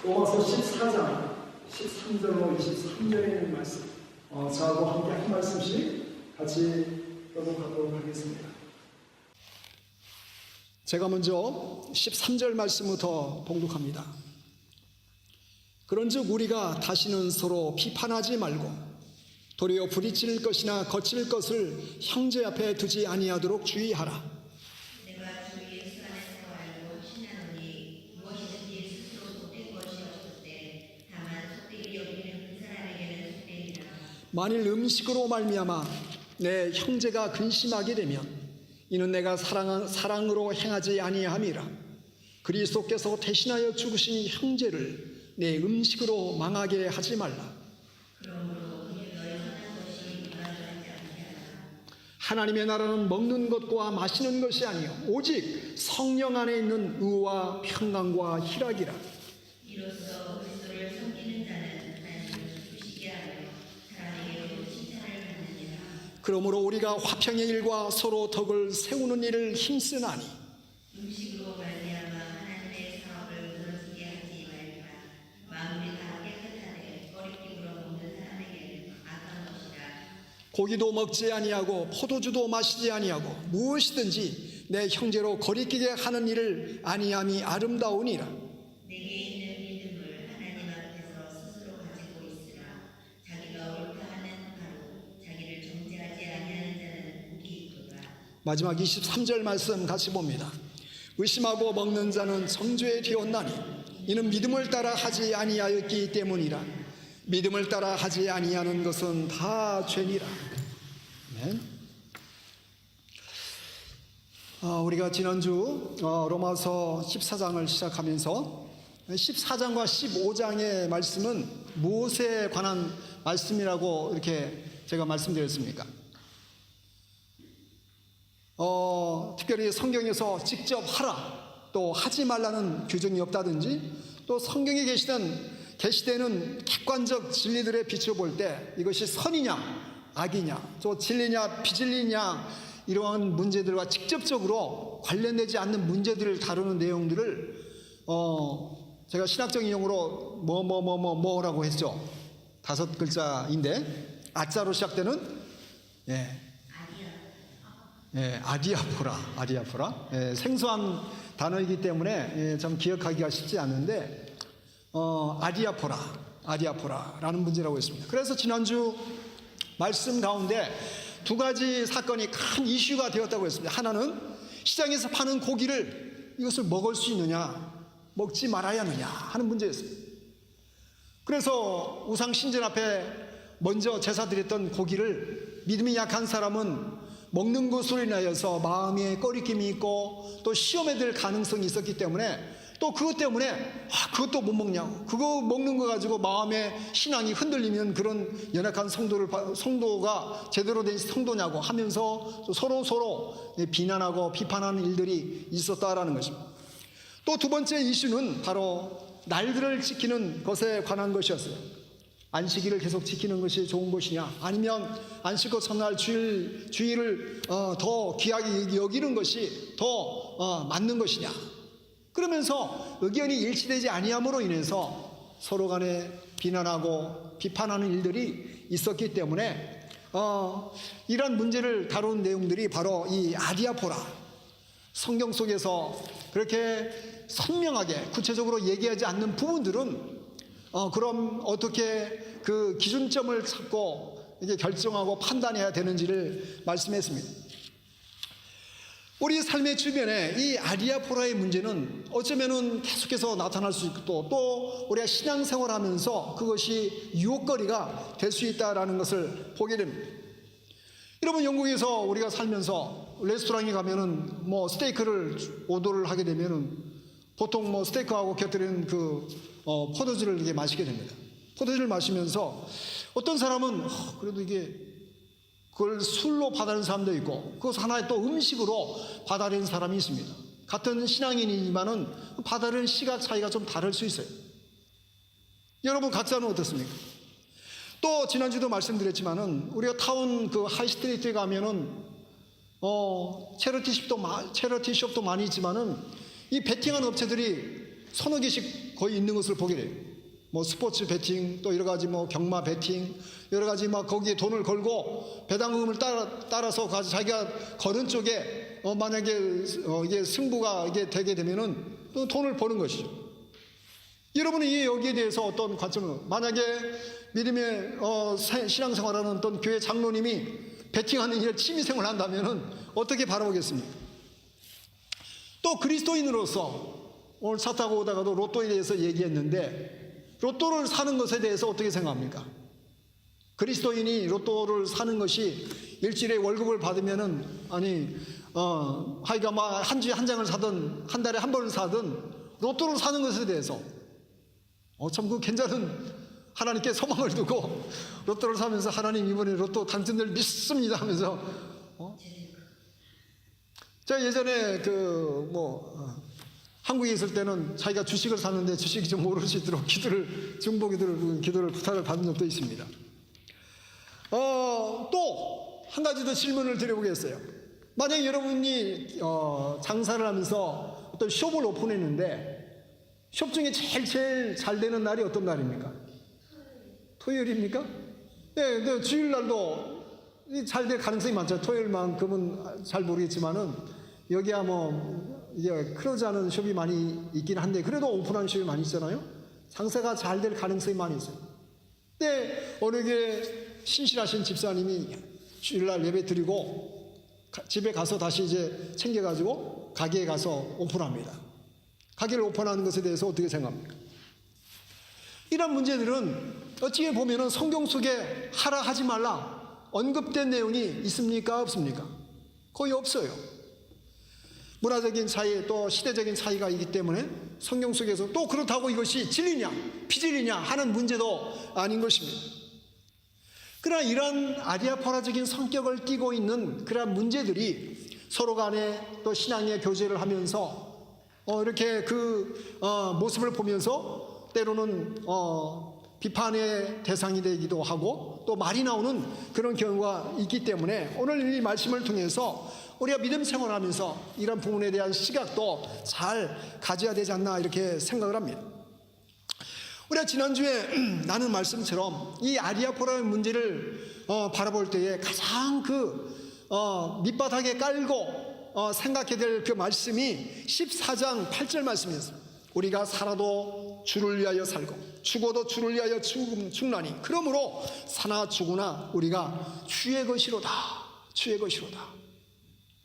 로마서 14장 13절로 23절에 있는 말씀, 저하고 함께 한 말씀씩 같이 교독하도록 하겠습니다. 제가 먼저 13절 말씀부터 봉독합니다. 그런즉 우리가 다시는 서로 비판하지 말고 도리어 부딪힐 것이나 거칠 것을 형제 앞에 두지 아니하도록 주의하라. 내가 주 예수 안에서 알고 확신하노니 무엇이든지 스스로 속된 것이 없었되 다만 속되게 여기는 그 사람에게는 속되리라. 만일 음식으로 말미암아 내 형제가 근심하게 되면 이는 내가 사랑으로 행하지 아니함이라. 그리스도께서 대신하여 죽으신 형제를 내 음식으로 망하게 하지 말라. 그러므로 그는 너의 선한 것이 무관하지 아니하라. 하나님의 나라는 먹는 것과 마시는 것이 아니요 오직 성령 안에 있는 의와 평강과 희락이라. 이로써 그리스도를 섬기는 자는 말씀을 기쁘시게 하여 사람에게도 칭찬을 받느니라. 그러므로 우리가 화평의 일과 서로 덕을 세우는 일을 힘쓰나니 음식으로 말미암아 하나님의 사업을 무너지게 하지 말라. 마음이 다 깨끗하되 꺼리낌으로 먹는 사람에게는 악한 것이라. 고기도 먹지 아니하고 포도주도 마시지 아니하고 무엇이든지 내 형제로 거리끼게 하는 일을 아니함이 아름다우니라. 내게 있는 믿음을 하나님 앞에서 스스로 가지고 있으라. 자기가 옳다 하는 바로 자기를 정죄하지 아니하는 자는 복이 있도다. 마지막 23절 말씀 같이 봅니다. 의심하고 먹는 자는 정죄에 되었나니 이는 믿음을 따라 하지 아니하였기 때문이라. 믿음을 따라 하지 아니하는 것은 다 죄니라. 아멘. 우리가 지난주 로마서 14장을 시작하면서 14장과 15장의 말씀은 무엇에 관한 말씀이라고 이렇게 제가 말씀드렸습니까? 특별히 성경에서 직접 하라, 또 하지 말라는 규정이 없다든지, 또 성경에 계시되는 객관적 진리들에 비춰볼 때 이것이 선이냐 악이냐, 또 진리냐 비진리냐, 이러한 문제들과 직접적으로 관련되지 않는 문제들을 다루는 내용들을 제가 신학적인 용어로 뭐라고 했죠. 5글자인데 아자로 시작되는 아디아포라. 생소한 단어이기 때문에 참 기억하기가 쉽지 않은데 아디아포라라는 문제라고 했습니다. 그래서 지난주 말씀 가운데 두 가지 사건이 큰 이슈가 되었다고 했습니다. 하나는 시장에서 파는 고기를 이것을 먹을 수 있느냐, 먹지 말아야 하느냐 하는 문제였습니다. 그래서 우상 신전 앞에 먼저 제사 드렸던 고기를 믿음이 약한 사람은 먹는 것으로 인하여서 마음에 꺼리낌이 있고 또 시험에 들 가능성이 있었기 때문에, 또 그것 때문에 그것도 못 먹냐고, 그거 먹는 거 가지고 마음의 신앙이 흔들리면 그런 연약한 성도가 제대로 된 성도냐고 하면서 서로 비난하고 비판하는 일들이 있었다라는 것입니다. 또 두 번째 이슈는 바로 날들을 지키는 것에 관한 것이었어요. 안식일을 계속 지키는 것이 좋은 것이냐, 아니면 안식일 첫날 주일을 더 귀하게 여기는 것이 더 맞는 것이냐. 그러면서 의견이 일치되지 아니함으로 인해서 서로 간에 비난하고 비판하는 일들이 있었기 때문에 이런 문제를 다룬 내용들이 바로 이 아디아포라, 성경 속에서 그렇게 선명하게 구체적으로 얘기하지 않는 부분들은 그럼 어떻게 그 기준점을 찾고 이게 결정하고 판단해야 되는지를 말씀했습니다. 우리 삶의 주변에 이 아디아포라의 문제는 어쩌면은 계속해서 나타날 수 있고 또 우리가 신앙생활을 하면서 그것이 유혹거리가 될 수 있다라는 것을 보게 됩니다. 여러분, 영국에서 우리가 살면서 레스토랑에 가면은 스테이크를 오더를 하게 되면은 보통 스테이크하고 곁들이는 포도주를 이렇게 마시게 됩니다. 포도주를 마시면서 어떤 사람은 그래도 이게 그걸 술로 받아들이는 사람도 있고, 그것을 하나의 또 음식으로 받아들이는 사람이 있습니다. 같은 신앙인이지만은 받아들이는 시각 차이가 좀 다를 수 있어요. 여러분, 각자는 어떻습니까? 또 지난주도 말씀드렸지만은 우리가 타운 하이스트리트에 가면은 체리티숍도 많이 있지만은 이 베팅하는 업체들이 서너 개씩 거의 있는 것을 보게 돼요. 뭐 스포츠 베팅, 또 여러 가지 뭐 경마 베팅, 여러 가지 막 거기에 돈을 걸고 배당금을 따라서 가서 자기가 거는 쪽에 만약에 이게 승부가 이게 되게 되면은 또 돈을 버는 것이죠. 여러분이 여기에 대해서 어떤 관점을, 만약에 믿음의 신앙생활하는 어떤 교회 장로님이 베팅하는 일을 취미생활을 한다면은 어떻게 바라보겠습니까? 또 그리스도인으로서 오늘 차 타고 오다가도 로또에 대해서 얘기했는데, 로또를 사는 것에 대해서 어떻게 생각합니까? 그리스도인이 로또를 사는 것이 일주일에 월급을 받으면은, 아니 하여간 막 한 주에 한 장을 사든 한 달에 한 번을 사든 로또를 사는 것에 대해서 참 그 괜찮은, 하나님께 소망을 두고 로또를 사면서 하나님 이번에 로또 당첨될 믿습니다 하면서 제가 예전에 한국에 있을 때는 자기가 주식을 샀는데 주식이 좀 오를 수 있도록 기도를 부탁을 받은 적도 있습니다. 또 한 가지 더 질문을 드려보겠어요. 만약 여러분이 장사를 하면서 어떤 숍을 오픈했는데 숍 중에 제일 잘 되는 날이 어떤 날입니까? 토요일입니까? 네, 주일날도 잘 될 가능성이 많죠. 토요일만큼은 잘 모르겠지만은 여기야 뭐 이게 크로즈 하는 숍이 많이 있긴 한데 그래도 오픈하는 숍이 많이 있잖아요. 장사가 잘 될 가능성이 많이 있어요. 근데 어느 게 신실하신 집사님이 주일날 예배 드리고 집에 가서 다시 이제 챙겨가지고 가게에 가서 오픈합니다. 가게를 오픈하는 것에 대해서 어떻게 생각합니까? 이런 문제들은 어찌 보면은 성경 속에 하라 하지 말라 언급된 내용이 있습니까? 없습니까? 거의 없어요. 문화적인 차이, 또 시대적인 차이가 있기 때문에 성경 속에서 또 그렇다고 이것이 진리냐 비진리냐 하는 문제도 아닌 것입니다. 그러나 이러한 아리아파라적인 성격을 띠고 있는 그러한 문제들이 서로 간에 또 신앙의 교제를 하면서 이렇게 그 모습을 보면서 때로는 비판의 대상이 되기도 하고 또 말이 나오는 그런 경우가 있기 때문에 오늘 이 말씀을 통해서 우리가 믿음 생활하면서 이런 부분에 대한 시각도 잘 가져야 되지 않나 이렇게 생각을 합니다. 우리가 지난주에 나눈 말씀처럼 이 아리아포라의 문제를 바라볼 때에 가장 밑바닥에 깔고 생각해야 될 그 말씀이 14장 8절 말씀이었습니다. 우리가 살아도 주를 위하여 살고 죽어도 주를 위하여 죽나니 그러므로 사나 죽으나 우리가 주의 것이로다. 주의 것이로다.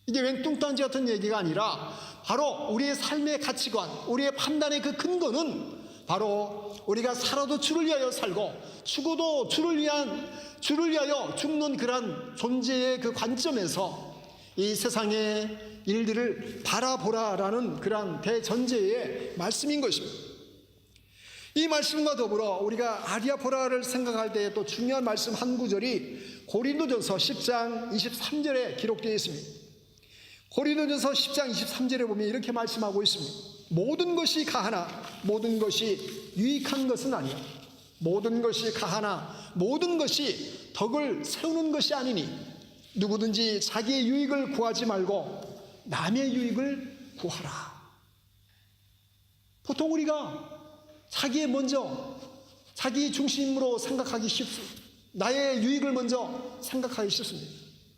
이게 웬뚱딴지 같은 얘기가 아니라 바로 우리의 삶의 가치관, 우리의 판단의 그 근거는 바로 우리가 살아도 주를 위하여 살고 죽어도 주를 위하여 죽는 그런 존재의 그 관점에서 이 세상의 일들을 바라보라라는 그런 대전제의 말씀인 것입니다. 이 말씀과 더불어 우리가 아리아포라를 생각할 때 또 중요한 말씀 한 구절이 고린도전서 10장 23절에 기록되어 있습니다. 고린도전서 10장 23절에 보면 이렇게 말씀하고 있습니다. 모든 것이 가하나 모든 것이 유익한 것은 아니요 모든 것이 가하나 모든 것이 덕을 세우는 것이 아니니 누구든지 자기의 유익을 구하지 말고 남의 유익을 구하라. 보통 우리가 자기 중심으로 생각하기 쉽습니다. 나의 유익을 먼저 생각하기 쉽습니다.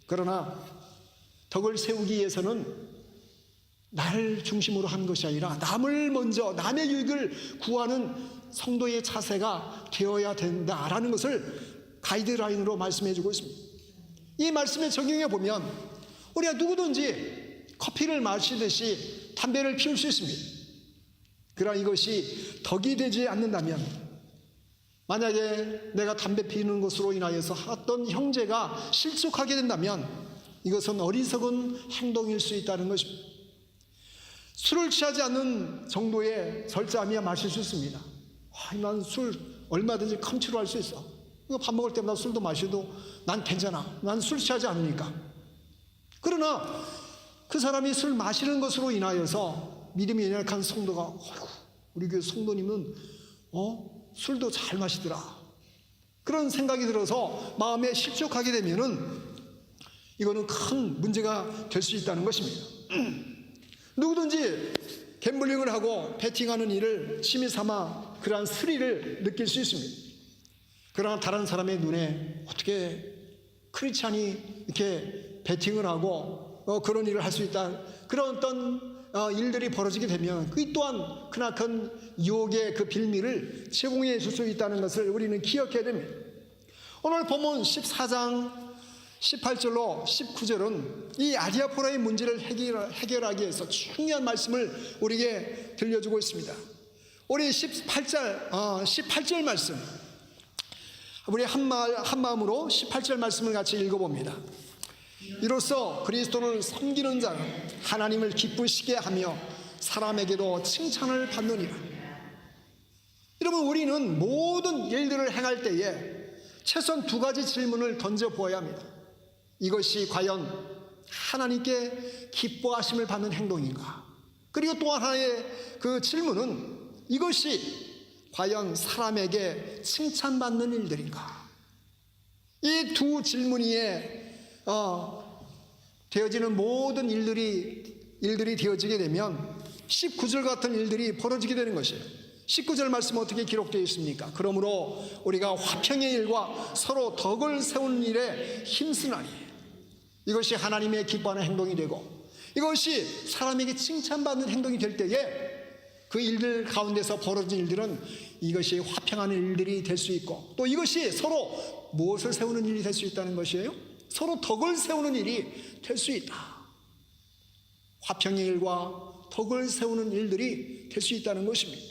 그러나 덕을 세우기 위해서는 나를 중심으로 하는 것이 아니라 남을 먼저 남의 유익을 구하는 성도의 자세가 되어야 된다라는 것을 가이드라인으로 말씀해 주고 있습니다. 이 말씀에 적용해 보면 우리가 누구든지 커피를 마시듯이 담배를 피울 수 있습니다. 그러나 이것이 덕이 되지 않는다면, 만약에 내가 담배 피우는 것으로 인하여서 어떤 형제가 실족하게 된다면 이것은 어리석은 행동일 수 있다는 것입니다. 술을 취하지 않는 정도의 절제하며 마실 수 있습니다. 난 술 얼마든지 컨트롤할 수 있어. 밥 먹을 때마다 술도 마셔도 난 괜찮아. 난 술 취하지 않으니까. 그러나 그 사람이 술 마시는 것으로 인하여서 믿음이 연약한 성도가 우리 교회 성도님은 술도 잘 마시더라. 그런 생각이 들어서 마음에 실족하게 되면은 이거는 큰 문제가 될 수 있다는 것입니다. 누구든지 갬블링을 하고 베팅하는 일을 취미 삼아 그러한 스릴을 느낄 수 있습니다. 그러나 다른 사람의 눈에 어떻게 크리스찬이 이렇게 베팅을 하고 그런 일을 할 수 있다, 그런 어떤 일들이 벌어지게 되면 그 또한 크나큰 유혹의 그 빌미를 제공해 줄 수 있다는 것을 우리는 기억해야 됩니다. 오늘 본문 14장 18절로 19절은 이 아디아포라의 문제를 해결하기 위해서 중요한 말씀을 우리에게 들려주고 있습니다. 우리 18절 말씀, 우리 한 마음으로 18절 말씀을 같이 읽어봅니다. 이로써 그리스도를 섬기는 자는 하나님을 기쁘시게 하며 사람에게도 칭찬을 받느니라. 여러분, 우리는 모든 일들을 행할 때에 최소한 두 가지 질문을 던져보아야 합니다. 이것이 과연 하나님께 기뻐하심을 받는 행동인가? 그리고 또 하나의 그 질문은 이것이 과연 사람에게 칭찬받는 일들인가? 이 두 질문 위에 되어지는 모든 일들이 되어지게 되면 19절 같은 일들이 벌어지게 되는 것이에요. 19절 말씀 어떻게 기록되어 있습니까? 그러므로 우리가 화평의 일과 서로 덕을 세우는 일에 힘쓰나니, 이것이 하나님의 기뻐하는 행동이 되고 이것이 사람에게 칭찬받는 행동이 될 때에 그 일들 가운데서 벌어진 일들은 이것이 화평하는 일들이 될 수 있고, 또 이것이 서로 무엇을 세우는 일이 될 수 있다는 것이에요? 서로 덕을 세우는 일이 될 수 있다. 화평의 일과 덕을 세우는 일들이 될 수 있다는 것입니다.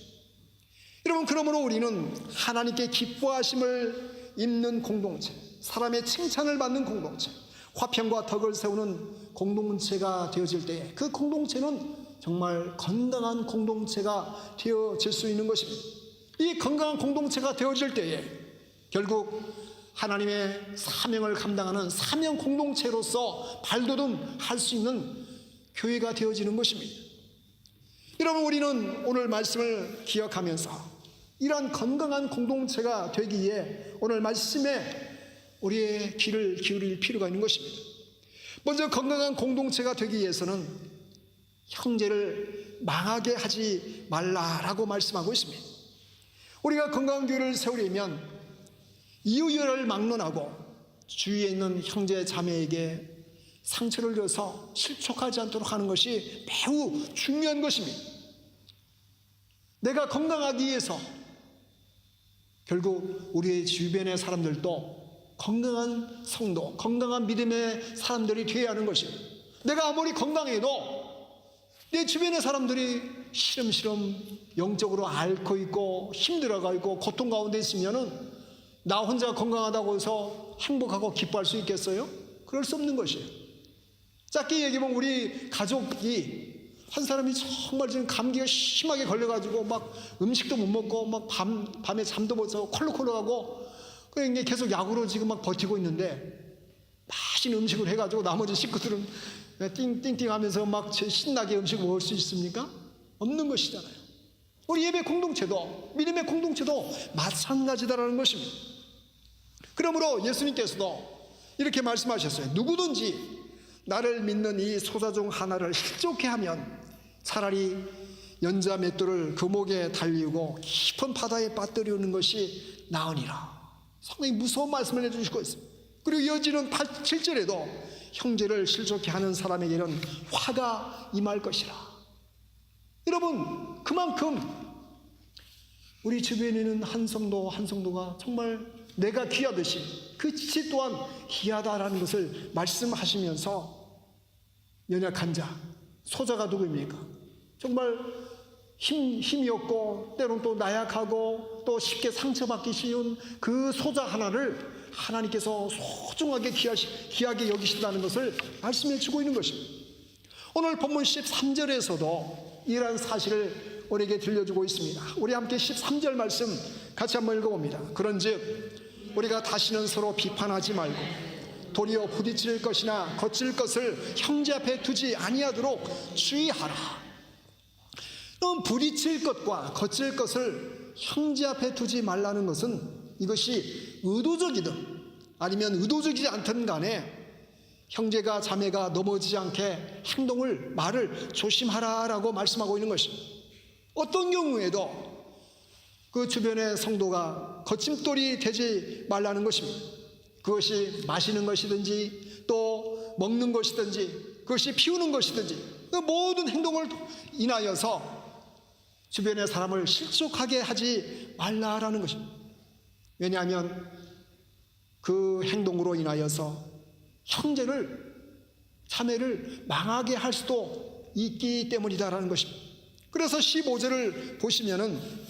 여러분, 그러므로 우리는 하나님께 기뻐하심을 입는 공동체, 사람의 칭찬을 받는 공동체, 화평과 덕을 세우는 공동체가 되어질 때에 그 공동체는 정말 건강한 공동체가 되어질 수 있는 것입니다. 이 건강한 공동체가 되어질 때에 결국 하나님의 사명을 감당하는 사명 공동체로서 발돋움할 수 있는 교회가 되어지는 것입니다. 여러분, 우리는 오늘 말씀을 기억하면서 이러한 건강한 공동체가 되기 위해 오늘 말씀에 우리의 귀를 기울일 필요가 있는 것입니다. 먼저 건강한 공동체가 되기 위해서는 형제를 망하게 하지 말라라고 말씀하고 있습니다. 우리가 건강한 교회를 세우려면 이유열을 막론하고 주위에 있는 형제 자매에게 상처를 줘서 실족하지 않도록 하는 것이 매우 중요한 것입니다. 내가 건강하기 위해서 결국 우리의 주변의 사람들도 건강한 성도, 건강한 믿음의 사람들이 되어야 하는 것입니다. 내가 아무리 건강해도 내 주변의 사람들이 시름시름 영적으로 앓고 있고 힘들어가 있고 고통 가운데 있으면은 나 혼자 건강하다고 해서 행복하고 기뻐할 수 있겠어요? 그럴 수 없는 것이에요. 짧게 얘기하면 우리 가족이 한 사람이 정말 지금 감기가 심하게 걸려가지고 막 음식도 못 먹고 막 밤에 잠도 못 자고 콜록콜록하고 그냥 계속 약으로 지금 막 버티고 있는데 맛있는 음식을 해가지고 나머지 식구들은 띵띵띵 하면서 막 신나게 음식을 먹을 수 있습니까? 없는 것이잖아요. 우리 예배 공동체도 믿음의 공동체도 마찬가지다라는 것입니다. 그러므로 예수님께서도 이렇게 말씀하셨어요. 누구든지 나를 믿는 이 소자 중 하나를 실족해 하면 차라리 연자 맷돌을 그 목에 달리고 깊은 바다에 빠뜨리는 것이 나으니라. 상당히 무서운 말씀을 해주시고 있습니다. 그리고 이어지는 7절에도 형제를 실족해 하는 사람에게는 화가 임할 것이라. 여러분, 그만큼 우리 주변에 있는 한 성도가 정말 내가 귀하듯이 그 지체 또한 귀하다라는 것을 말씀하시면서 연약한 자, 소자가 누구입니까? 정말 힘이 없고 때로는 또 나약하고 또 쉽게 상처받기 쉬운 그 소자 하나를 하나님께서 소중하게 귀하게 여기신다는 것을 말씀해 주고 있는 것입니다. 오늘 본문 13절에서도 이러한 사실을 우리에게 들려주고 있습니다. 우리 함께 13절 말씀 같이 한번 읽어봅니다. 그런즉 우리가 다시는 서로 비판하지 말고 도리어 부딪힐 것이나 거칠 것을 형제 앞에 두지 아니하도록 주의하라. 그럼 부딪힐 것과 거칠 것을 형제 앞에 두지 말라는 것은 이것이 의도적이든 아니면 의도적이지 않든 간에 형제가 자매가 넘어지지 않게 행동을 말을 조심하라라고 말씀하고 있는 것입니다. 어떤 경우에도 그 주변의 성도가 거침돌이 되지 말라는 것입니다. 그것이 마시는 것이든지 또 먹는 것이든지 그것이 피우는 것이든지 그 모든 행동을 인하여서 주변의 사람을 실족하게 하지 말라라는 것입니다. 왜냐하면 그 행동으로 인하여서 형제를 자매를 망하게 할 수도 있기 때문이다라는 것입니다. 그래서 15절을 보시면은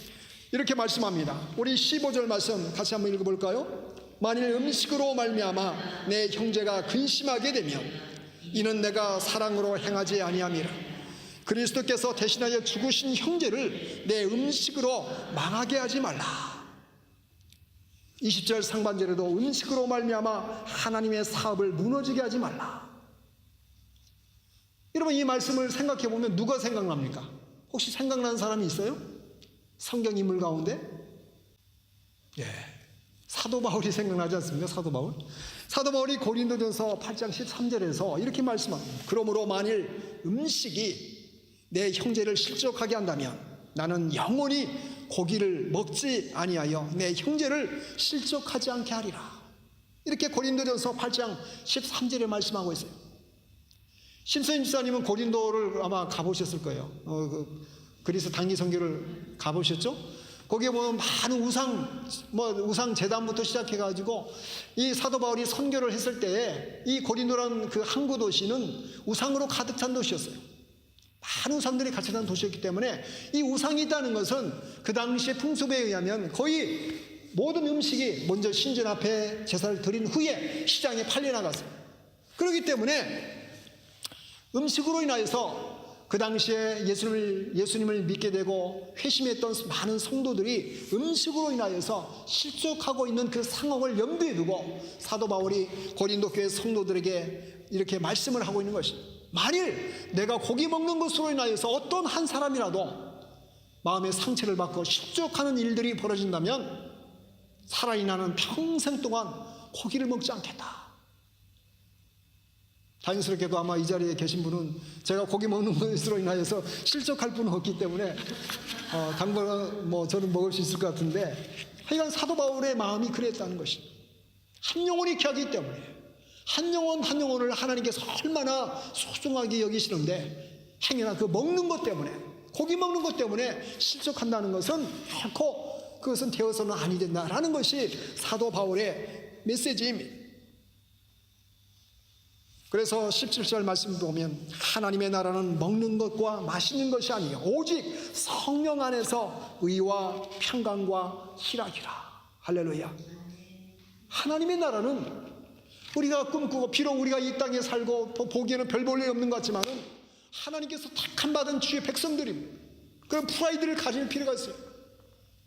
이렇게 말씀합니다. 우리 15절 말씀 같이 한번 읽어볼까요? 만일 음식으로 말미암아 내 형제가 근심하게 되면 이는 내가 사랑으로 행하지 아니함이라. 그리스도께서 대신하여 죽으신 형제를 내 음식으로 망하게 하지 말라. 20절 상반절에도 음식으로 말미암아 하나님의 사업을 무너지게 하지 말라. 여러분, 이 말씀을 생각해 보면 누가 생각납니까? 혹시 생각나는 사람이 있어요? 성경 인물 가운데? 예, 사도 바울이 생각나지 않습니까? 사도 바울. 사도 바울이 고린도전서 8장 13절에서 이렇게 말씀합니다. 그러므로 만일 음식이 내 형제를 실족하게 한다면 나는 영원히 고기를 먹지 아니하여 내 형제를 실족하지 않게 하리라. 이렇게 고린도전서 8장 13절에 말씀하고 있어요. 심선임 집사님은 고린도를 아마 가보셨을 거예요. 그리스 단기 선교를 가보셨죠? 거기에 보면 많은 우상 제단부터 시작해가지고 이 사도 바울이 선교를 했을 때에 이 고린도라는 그 항구 도시는 우상으로 가득 찬 도시였어요. 많은 우상들이 같이 사는 도시였기 때문에 이 우상이 있다는 것은 그 당시의 풍습에 의하면 거의 모든 음식이 먼저 신전 앞에 제사를 드린 후에 시장에 팔려나갔어요. 그렇기 때문에 음식으로 인하여서 그 당시에 예수님을 믿게 되고 회심했던 많은 성도들이 음식으로 인하여서 실족하고 있는 그 상황을 염두에 두고 사도 바울이 고린도 교회 성도들에게 이렇게 말씀을 하고 있는 것입니다. 만일 내가 고기 먹는 것으로 인하여서 어떤 한 사람이라도 마음의 상처를 받고 실족하는 일들이 벌어진다면 차라리 나는 평생 동안 고기를 먹지 않겠다. 다행스럽게도 아마 이 자리에 계신 분은 제가 고기 먹는 것으로 인하여서 실족할 분은 없기 때문에 당분간 저는 먹을 수 있을 것 같은데, 하여간 사도 바울의 마음이 그랬다는 것입니다. 한 영혼이 귀하기 때문에 한 영혼을 하나님께서 얼마나 소중하게 여기시는데 행여나 그 먹는 것 때문에, 고기 먹는 것 때문에 실족한다는 것은 결코 그것은 되어서는 아니 된다라는 것이 사도 바울의 메시지입니다. 그래서 17절 말씀 보면 하나님의 나라는 먹는 것과 마시는 것이 아니요 오직 성령 안에서 의와 평강과 희락이라. 할렐루야. 하나님의 나라는 우리가 꿈꾸고, 비록 우리가 이 땅에 살고 보기에는 별 볼 일 없는 것 같지만은 하나님께서 택함받은 주의 백성들입니다. 그런 프라이드를 가질 필요가 있어요.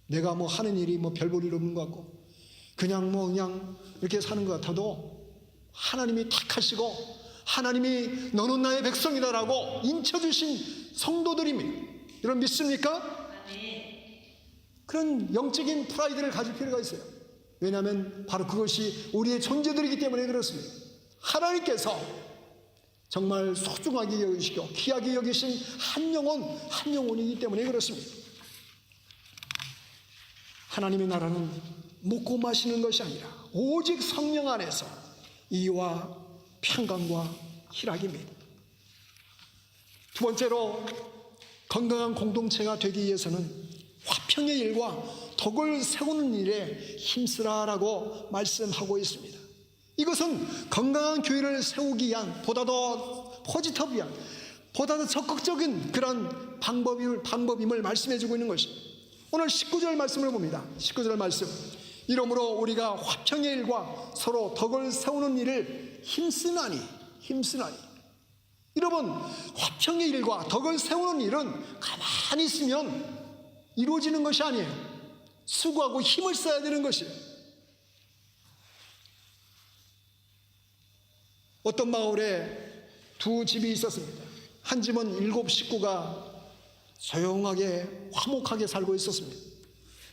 내가 하는 일이 별 볼 일 없는 것 같고 그냥 이렇게 사는 것 같아도 하나님이 택하시고 하나님이 너는 나의 백성이다라고 인쳐주신 성도들입니다. 여러분 믿습니까? 그런 영적인 프라이드를 가질 필요가 있어요. 왜냐하면 바로 그것이 우리의 존재들이기 때문에 그렇습니다. 하나님께서 정말 소중하게 여기시고 귀하게 여기신 한 영혼이기 때문에 그렇습니다. 하나님의 나라는 먹고 마시는 것이 아니라 오직 성령 안에서 이와 평강과 희락입니다. 두 번째로 건강한 공동체가 되기 위해서는 화평의 일과 덕을 세우는 일에 힘쓰라라고 말씀하고 있습니다. 이것은 건강한 교회를 세우기 위한 보다 더 포지티브한, 보다 더 적극적인 그런 방법임을 말씀해주고 있는 것입니다. 오늘 19절 말씀을 봅니다. 19절 말씀. 이러므로 우리가 화평의 일과 서로 덕을 세우는 일을 힘쓰나니. 여러분, 화평의 일과 덕을 세우는 일은 가만히 있으면 이루어지는 것이 아니에요. 수고하고 힘을 써야 되는 것이에요. 어떤 마을에 두 집이 있었습니다. 한 집은 7 식구가 조용하게 화목하게 살고 있었습니다.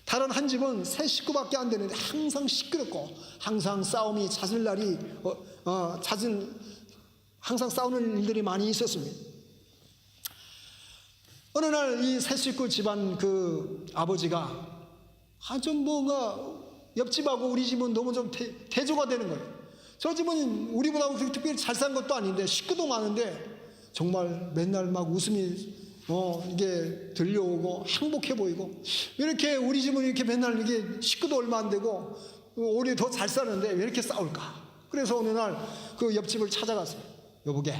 다른 한 집은 3 식구밖에 안 되는데 항상 시끄럽고 항상 싸움이 잦은 날이 잦은 항상 싸우는 일들이 많이 있었습니다. 어느 날 이 세 식구 집안 그 아버지가 좀 뭔가 옆집하고 우리 집은 너무 좀 대조가 되는 거예요. 저 집은 우리보다 특별히 잘 산 것도 아닌데 식구도 많은데 정말 맨날 막 웃음이 이게 들려오고 행복해 보이고, 이렇게 우리 집은 이렇게 맨날 이게 식구도 얼마 안 되고 우리 더 잘 사는데 왜 이렇게 싸울까? 그래서 어느 날 그 옆집을 찾아갔어요. 여보게,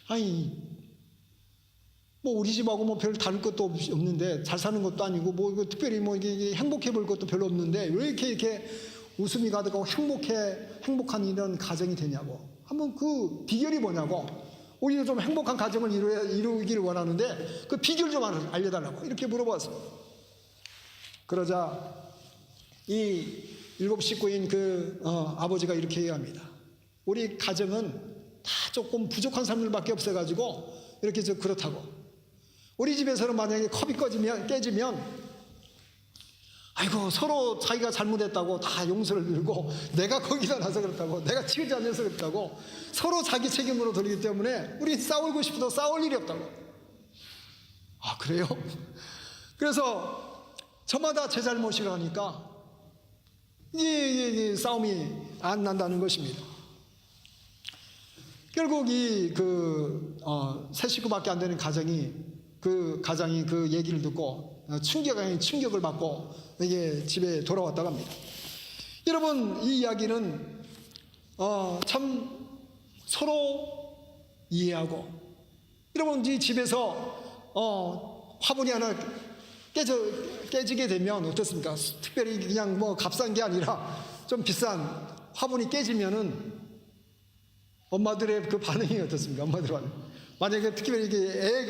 아니 뭐 우리 집하고 뭐 별 다를 것도 없는데 잘 사는 것도 아니고 뭐 특별히 뭐 이게 행복해 볼 것도 별로 없는데 왜 이렇게 웃음이 가득하고 행복한 이런 가정이 되냐고. 한번 그 비결이 뭐냐고. 우리도 좀 행복한 가정을 이루기를 원하는데 그 비결 좀 알려달라고 이렇게 물어봤어요. 그러자 이 7 식구인 그 아버지가 이렇게 얘기합니다. 우리 가정은 다 조금 부족한 사람들밖에 없어가지고 이렇게 그렇다고. 우리 집에서는 만약에 컵이 깨지면 아이고 서로 자기가 잘못했다고 다 용서를 빌고, 내가 거기다 놔서 그렇다고, 내가 치우지 않아서 그렇다고 서로 자기 책임으로 돌리기 때문에 우리 싸우고 싶어도 싸울 일이 없다고. 아, 그래요? 그래서 저마다 제 잘못이라니까 이 싸움이 안 난다는 것입니다. 결국 세 식구밖에 안 되는 가정이 그 얘기를 듣고 충격을 받고 이게 집에 돌아왔다고 합니다. 여러분, 이 이야기는 참 서로 이해하고, 여러분 이 집에서 화분이 하나 깨지게 되면 어떻습니까? 특별히 그냥 뭐 값싼 게 아니라 좀 비싼 화분이 깨지면은 엄마들의 그 반응이 어떻습니까? 엄마들 반응. 만약에 특별히 이게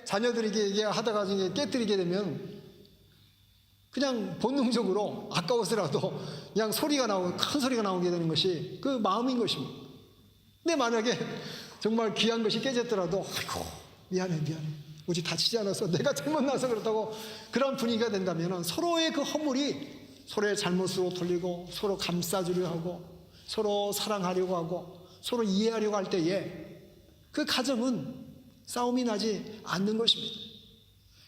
자녀들이 이게 하다가 깨뜨리게 되면 그냥 본능적으로 아까워서라도 그냥 큰 소리가 나오게 되는 것이 그 마음인 것입니다. 근데 만약에 정말 귀한 것이 깨졌더라도 아이고 미안해 우리 다치지 않았어, 내가 잘못 나서 그렇다고 그런 분위기가 된다면 서로의 그 허물이 서로의 잘못으로 돌리고 서로 감싸주려 하고 서로 사랑하려고 하고 서로 이해하려고 할 때에 그 가정은 싸움이 나지 않는 것입니다.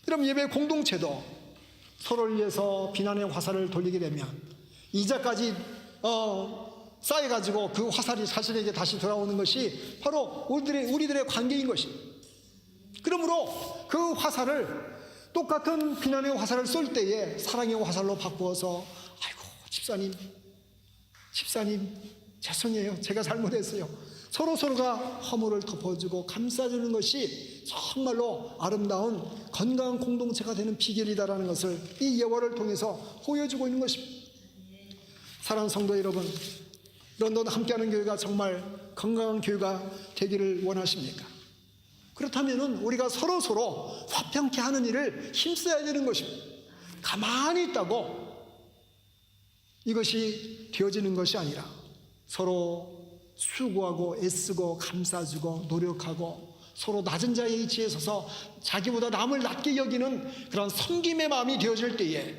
여러분, 예배 공동체도 서로를 위해서 비난의 화살을 돌리게 되면 이자까지 쌓여가지고 그 화살이 자신에게 다시 돌아오는 것이 바로 우리들의 관계인 것입니다. 그러므로 그 화살을, 똑같은 비난의 화살을 쏠 때에 사랑의 화살로 바꾸어서 아이고 집사님 죄송해요, 제가 잘못했어요, 서로가 허물을 덮어주고 감싸주는 것이 정말로 아름다운 건강한 공동체가 되는 비결이다라는 것을 이 예화를 통해서 보여주고 있는 것입니다. 사랑하는 성도 여러분, 런던 함께하는 교회가 정말 건강한 교회가 되기를 원하십니까? 그렇다면 우리가 서로 화평케 하는 일을 힘써야 되는 것입니다. 가만히 있다고 이것이 되어지는 것이 아니라 서로 수고하고 애쓰고 감싸주고 노력하고 서로 낮은 자의 위치에 서서 자기보다 남을 낮게 여기는 그런 섬김의 마음이 되어질 때에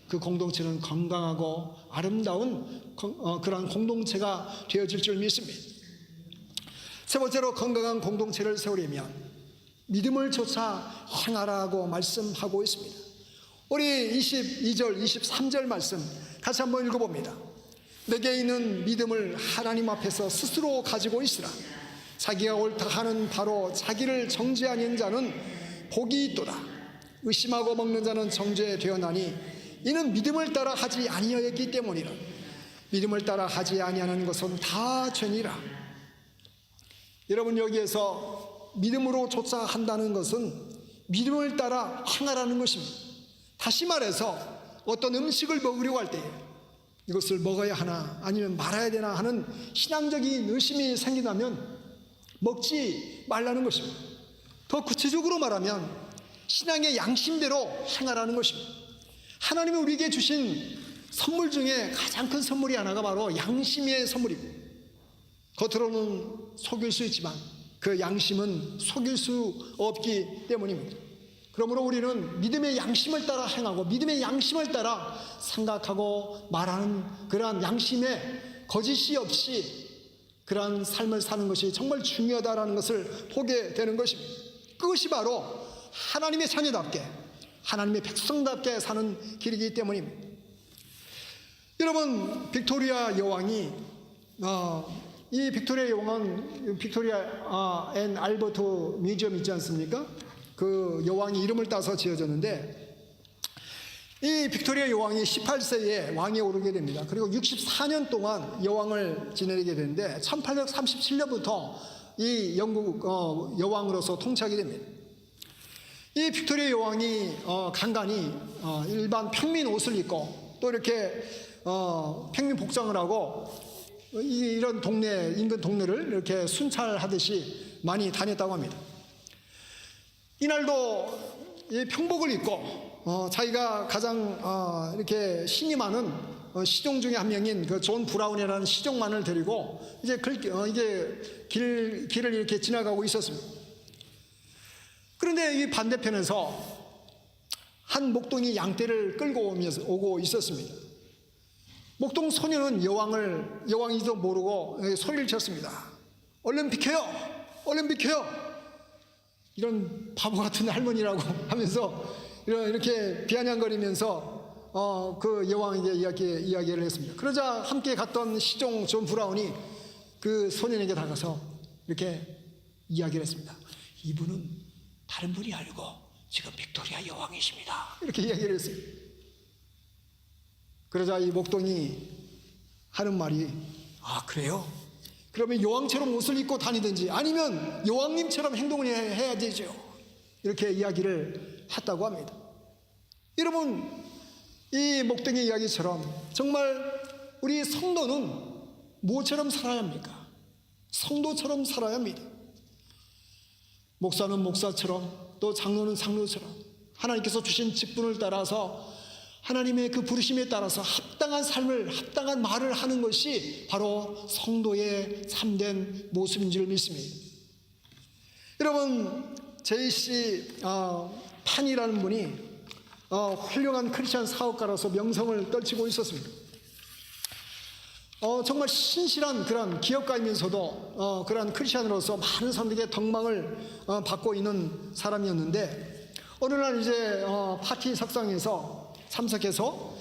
그 공동체는 건강하고 아름다운 그런 공동체가 되어질 줄 믿습니다. 세 번째로 건강한 공동체를 세우려면 믿음을 조차 행하라고 말씀하고 있습니다. 우리 22절 23절 말씀 다시 한번 읽어봅니다. 내게 있는 믿음을 하나님 앞에서 스스로 가지고 있으라. 자기가 옳다 하는 바로 자기를 정죄하는 자는 복이 있도다. 의심하고 먹는 자는 정죄되었나니 이는 믿음을 따라 하지 아니하였기 때문이라. 믿음을 따라 하지 아니하는 것은 다 죄니라. 여러분, 여기에서 믿음으로 조차 한다는 것은 믿음을 따라 행하라는 것입니다. 다시 말해서 어떤 음식을 먹으려고 할 때 이것을 먹어야 하나 아니면 말아야 되나 하는 신앙적인 의심이 생긴다면 먹지 말라는 것입니다. 더 구체적으로 말하면 신앙의 양심대로 행하라는 것입니다. 하나님이 우리에게 주신 선물 중에 가장 큰 선물이 하나가 바로 양심의 선물입니다. 겉으로는 속일 수 있지만 그 양심은 속일 수 없기 때문입니다. 그러므로 우리는 믿음의 양심을 따라 행하고 믿음의 양심을 따라 생각하고 말하는 그러한 양심에 거짓이 없이 그러한 삶을 사는 것이 정말 중요하다라는 것을 보게 되는 것입니다. 그것이 바로 하나님의 자녀답게, 하나님의 백성답게 사는 길이기 때문입니다. 여러분, 빅토리아 여왕이 이 빅토리아 여왕은 빅토리아 앤 알버트 뮤지엄 있지 않습니까? 그 여왕이 이름을 따서 지어졌는데, 이 빅토리아 여왕이 18세에 왕에 오르게 됩니다. 그리고 64년 동안 여왕을 지내게 되는데 1837년부터 이 영국 여왕으로서 통치하게 됩니다. 이 빅토리아 여왕이 간간히 일반 평민 옷을 입고 또 이렇게 평민 복장을 하고 이런 동네, 인근 동네를 이렇게 순찰하듯이 많이 다녔다고 합니다. 이날도 이 평복을 입고 자기가 가장 이렇게 신이 많은 시종 중에 한 명인 그 존 브라운이라는 시종만을 데리고 이제 길을 이렇게 지나가고 있었습니다. 그런데 이 반대편에서 한 목동이 양떼를 끌고 오고 있었습니다. 목동 소녀는 여왕인지도 모르고 소리를 쳤습니다. 얼른 비켜요! 얼른 비켜요! 이런 바보 같은 할머니라고 하면서 이렇게 비아냥거리면서 그 여왕에게 이야기를 했습니다. 그러자 함께 갔던 시종 존 브라운이 그 소년에게 다가서 이렇게 이야기를 했습니다. 이분은 다른 분이 아니고 지금 빅토리아 여왕이십니다. 이렇게 이야기를 했어요. 그러자 이 목동이 하는 말이, 아, 그래요? 그러면 여왕처럼 옷을 입고 다니든지 아니면 여왕님처럼 행동을 해야 되죠. 이렇게 이야기를 했다고 합니다. 여러분, 이 목동의 이야기처럼 정말 우리 성도는 무엇처럼 살아야 합니까? 성도처럼 살아야 합니다. 목사는 목사처럼, 또 장로는 장로처럼 하나님께서 주신 직분을 따라서 하나님의 그 부르심에 따라서 합당한 삶을, 합당한 말을 하는 것이 바로 성도의 참된 모습인 줄 믿습니다. 여러분, J.C. 판이라는 분이 훌륭한 크리스천 사업가로서 명성을 떨치고 있었습니다. 정말 신실한 그런 기업가이면서도 그런 크리스천으로서 많은 사람들에게 덕망을 받고 있는 사람이었는데, 어느 날 이제 파티 석상에서 참석해서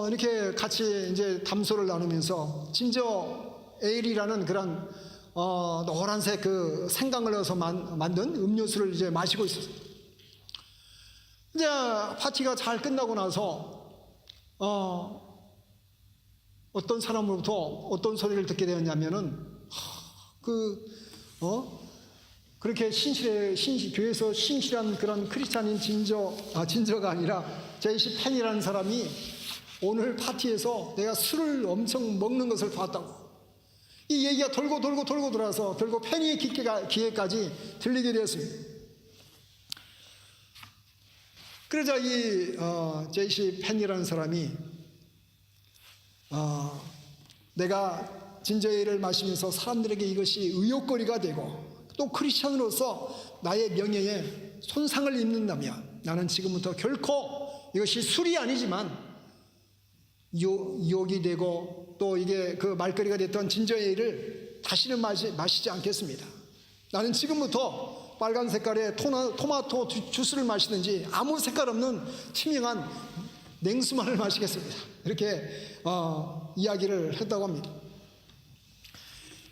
이렇게 같이 이제 담소를 나누면서 진저 에일이라는 그런 노란색 그 생강을 넣어서 만든 음료수를 이제 마시고 있었어요. 이제 파티가 잘 끝나고 나서 어떤 사람으로부터 어떤 소리를 듣게 되었냐면은 그렇게 교회에서 신실한 그런 크리스찬인 진저가 아니라 J.C. 펜이라는 사람이 오늘 파티에서 내가 술을 엄청 먹는 것을 봤다고. 이 얘기가 돌고 돌아서 결국 펜이의 귀에까지 들리게 되었습니다. 그러자 이 J.C. 펜이라는 사람이 내가 진저에일을 마시면서 사람들에게 이것이 의욕거리가 되고 또 크리스천으로서 나의 명예에 손상을 입는다면 나는 지금부터 결코 이것이 술이 아니지만 유혹이 되고 또 이게 그 말거리가 됐던 진저에일을 다시는 마시지 않겠습니다. 나는 지금부터 빨간 색깔의 토마토 주스를 마시든지 아무 색깔 없는 투명한 냉수만을 마시겠습니다. 이렇게 이야기를 했다고 합니다.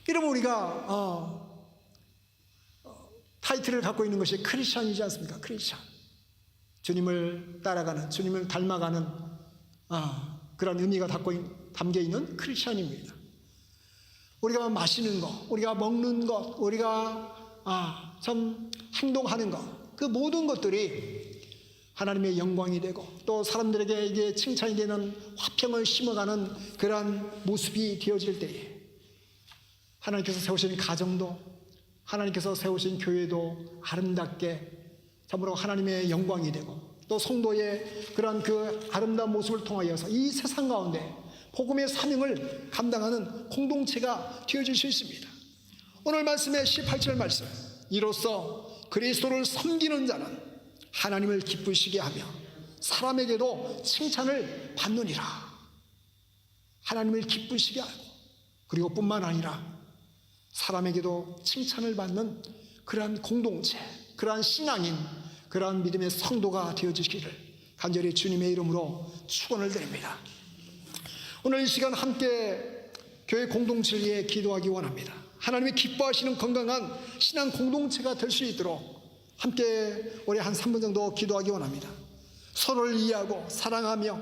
이러면 우리가 타이틀을 갖고 있는 것이 크리스천이지 않습니까? 크리스천. 주님을 따라가는, 주님을 닮아가는 그런 의미가 담겨 있는 크리스천입니다. 우리가 마시는 것, 우리가 먹는 것, 우리가 참 행동하는 것, 그 모든 것들이 하나님의 영광이 되고 또 사람들에게 이게 칭찬이 되는 화평을 심어가는 그러한 모습이 되어질 때에 하나님께서 세우신 가정도, 하나님께서 세우신 교회도 아름답게 참으로 하나님의 영광이 되고 또 성도의 그런 그 아름다운 모습을 통하여서 이 세상 가운데 복음의 사명을 감당하는 공동체가 되어질 수 있습니다. 오늘 말씀의 18절 말씀, 이로써 그리스도를 섬기는 자는 하나님을 기쁘시게 하며 사람에게도 칭찬을 받느니라. 하나님을 기쁘시게 하고 그리고 뿐만 아니라 사람에게도 칭찬을 받는 그러한 공동체, 그러한 신앙인, 그러한 믿음의 성도가 되어주시기를 간절히 주님의 이름으로 축원을 드립니다. 오늘 이 시간 함께 교회 공동체를 위해 기도하기 원합니다. 하나님이 기뻐하시는 건강한 신앙 공동체가 될 수 있도록 함께 우리 한 3분 정도 기도하기 원합니다. 서로를 이해하고 사랑하며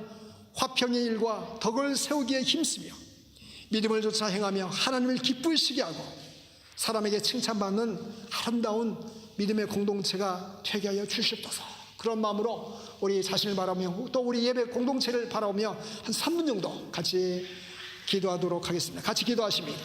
화평의 일과 덕을 세우기에 힘쓰며 믿음을 쫓아 행하며 하나님을 기쁘시게 하고 사람에게 칭찬받는 아름다운 믿음의 공동체가 되게 하여 주시옵소서. 그런 마음으로 우리 자신을 바라보며 또 우리 예배 공동체를 바라보며 한 3분 정도 같이 기도하도록 하겠습니다. 같이 기도하십니다.